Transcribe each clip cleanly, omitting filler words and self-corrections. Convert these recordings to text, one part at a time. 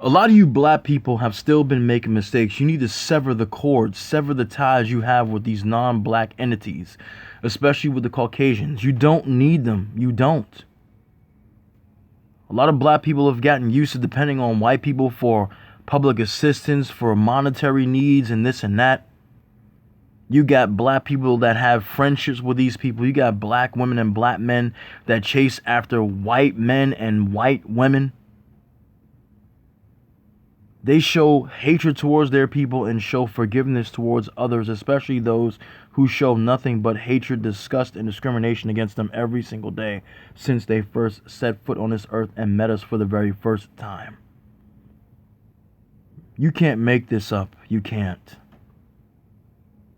A lot of you black people have still been making mistakes. You need to sever the cords, sever the ties you have with these non-black entities, especially with the Caucasians. You don't need them. You don't. A lot of black people have gotten used to depending on white people for public assistance, for monetary needs, and this and that. You got black people that have friendships with these people. You got black women and black men that chase after white men and white women. They show hatred towards their people and show forgiveness towards others, especially those who show nothing but hatred, disgust, and discrimination against them every single day since they first set foot on this earth and met us for the very first time. You can't make this up. You can't.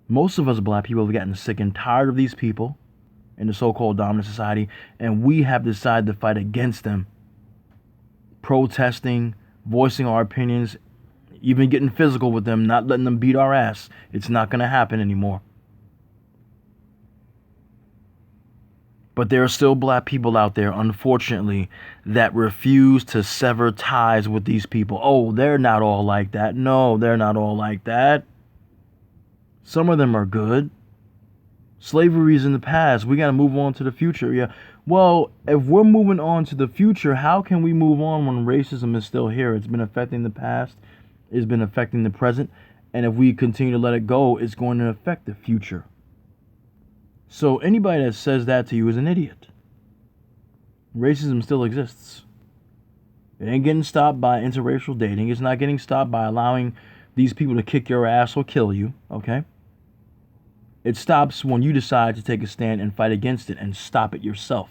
Most of us black people have gotten sick and tired of these people in the so-called dominant society, and we have decided to fight against them, protesting, voicing our opinions, even getting physical with them, not letting them beat our ass. It's not going to happen anymore. But there are still black people out there, unfortunately, that refuse to sever ties with these people. Oh, they're not all like that. No, they're not all like that. Some of them are good. Slavery's in the past. We got to move on to the future. Yeah. Well, if we're moving on to the future, how can we move on when racism is still here? It's been affecting the past. It's been affecting the present. And if we continue to let it go, it's going to affect the future. So anybody that says that to you is an idiot. Racism still exists. It ain't getting stopped by interracial dating. It's not getting stopped by allowing these people to kick your ass or kill you, okay? It stops when you decide to take a stand and fight against it and stop it yourself.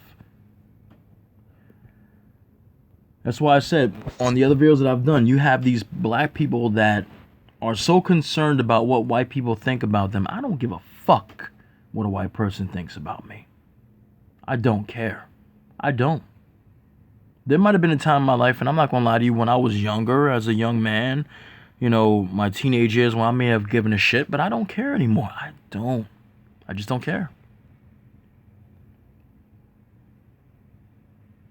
That's why I said on the other videos that I've done, you have these black people that are so concerned about what white people think about them. I don't give a fuck what a white person thinks about me. I don't care. I don't. There might have been a time in my life, and I'm not going to lie to you, when I was younger, as a young man, you know, my teenage years, when I may have given a shit, but I don't care anymore. I don't. I just don't care.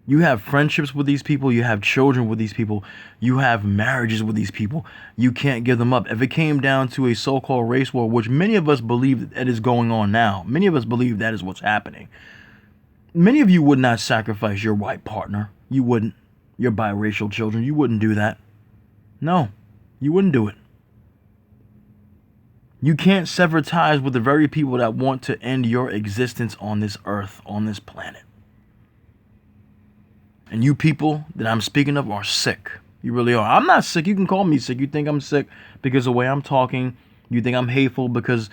You have friendships with these people. You have children with these people. You have marriages with these people. You can't give them up. If it came down to a so-called race war, which many of us believe that is going on now, many of us believe that is what's happening. Many of you would not sacrifice your white partner. You wouldn't. Your biracial children. You wouldn't do that. No. You wouldn't do it. You can't sever ties with the very people that want to end your existence on this earth, on this planet. And you people that I'm speaking of are sick. You really are. I'm not sick. You can call me sick. You think I'm sick because of the way I'm talking. You think I'm hateful because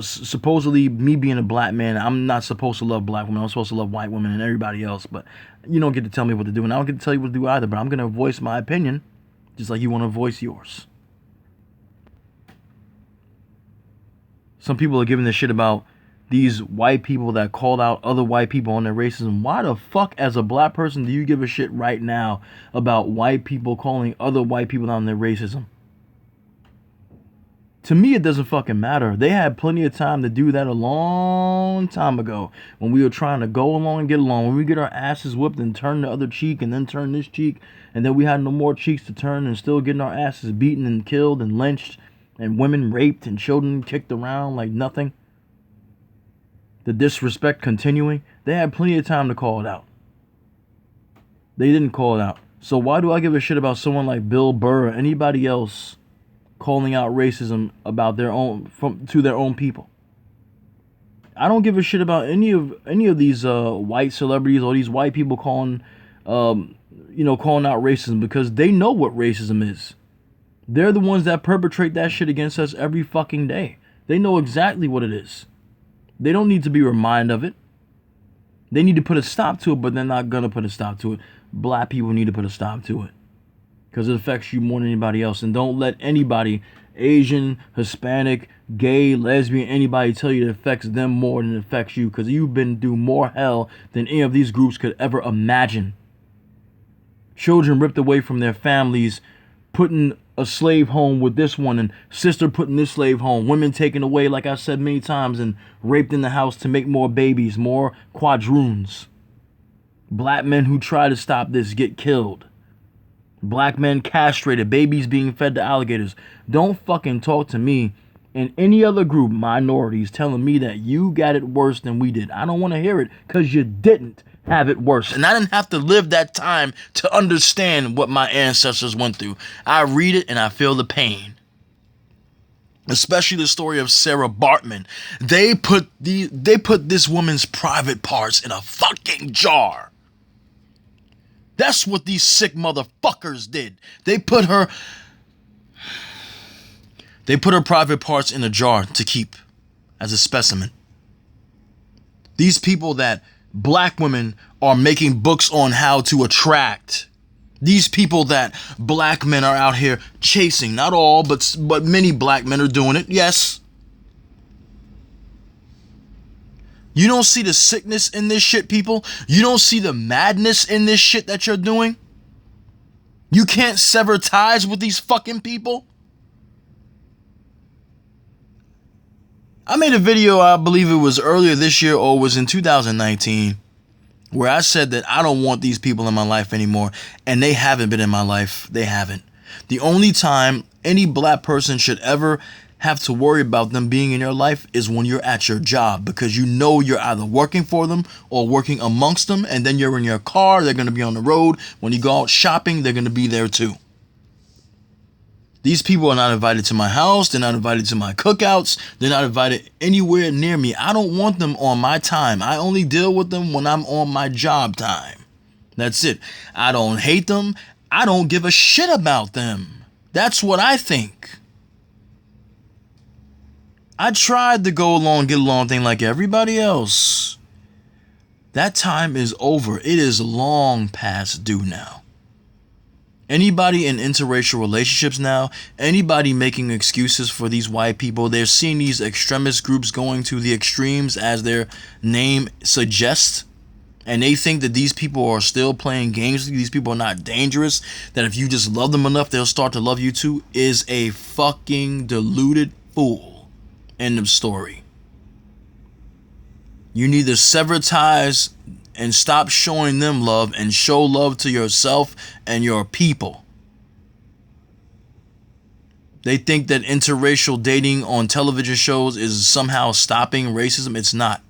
supposedly me being a black man, I'm not supposed to love black women. I'm supposed to love white women and everybody else. But you don't get to tell me what to do. And I don't get to tell you what to do either. But I'm going to voice my opinion just like you want to voice yours. Some people are giving this shit about these white people that called out other white people on their racism. Why the fuck, as a black person, do you give a shit right now about white people calling other white people out on their racism? To me, it doesn't fucking matter. They had plenty of time to do that a long time ago when we were trying to go along and get along. When we get our asses whipped and turn the other cheek and then turn this cheek, and then we had no more cheeks to turn and still getting our asses beaten and killed and lynched and women raped and children kicked around like nothing. The disrespect continuing. They had plenty of time to call it out. They didn't call it out. So why do I give a shit about someone like Bill Burr or anybody else calling out racism about their own to their own people? I don't give a shit about any of these white celebrities or these white people calling calling out racism, because they know what racism is. They're the ones that perpetrate that shit against us every fucking day. They know exactly what it is. They don't need to be reminded of it. They need to put a stop to it, but they're not going to put a stop to it. Black people need to put a stop to it because it affects you more than anybody else. And don't let anybody, Asian, Hispanic, gay, lesbian, anybody tell you it affects them more than it affects you, because you've been through more hell than any of these groups could ever imagine. Children ripped away from their families, put in a slave home with this one, and sister put in this slave home. Women taken away, like I said many times, and raped in the house to make more babies, more quadroons. Black men who try to stop this get killed. Black men castrated, babies being fed to alligators. Don't fucking talk to me and any other group, minorities, telling me that you got it worse than we did. I don't want to hear it, because you didn't have it worse. And I didn't have to live that time to understand what my ancestors went through. I read it and I feel the pain. Especially the story of Sarah Bartman. They put this woman's private parts in a fucking jar. That's what these sick motherfuckers did. They put her private parts in a jar to keep as a specimen. These people that black women are making books on how to attract. These people that black men are out here chasing. Not all, but many black men are doing it. Yes. You don't see the sickness in this shit, people? You don't see the madness in this shit that you're doing? You can't sever ties with these fucking people? I made a video, I believe it was earlier this year or it was in 2019, where I said that I don't want these people in my life anymore, and they haven't been in my life. They haven't. The only time any black person should ever have to worry about them being in your life is when you're at your job, because you know you're either working for them or working amongst them, and then you're in your car, they're going to be on the road. When you go out shopping, they're going to be there too. These people are not invited to my house. They're not invited to my cookouts. They're not invited anywhere near me. I don't want them on my time. I only deal with them when I'm on my job time. That's it. I don't hate them. I don't give a shit about them. That's what I think. I tried to go along, get along thing like everybody else. That time is over. It is long past due now. Anybody in interracial relationships now, anybody making excuses for these white people, they're seeing these extremist groups going to the extremes as their name suggests. And they think that these people are still playing games. These people are not dangerous. That if you just love them enough, they'll start to love you too. Is a fucking deluded fool. End of story. You need to sever ties and stop showing them love and show love to yourself and your people. They think that interracial dating on television shows is somehow stopping racism. It's not.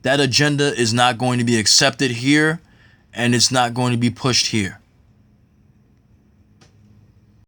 That agenda is not going to be accepted here, and it's not going to be pushed here.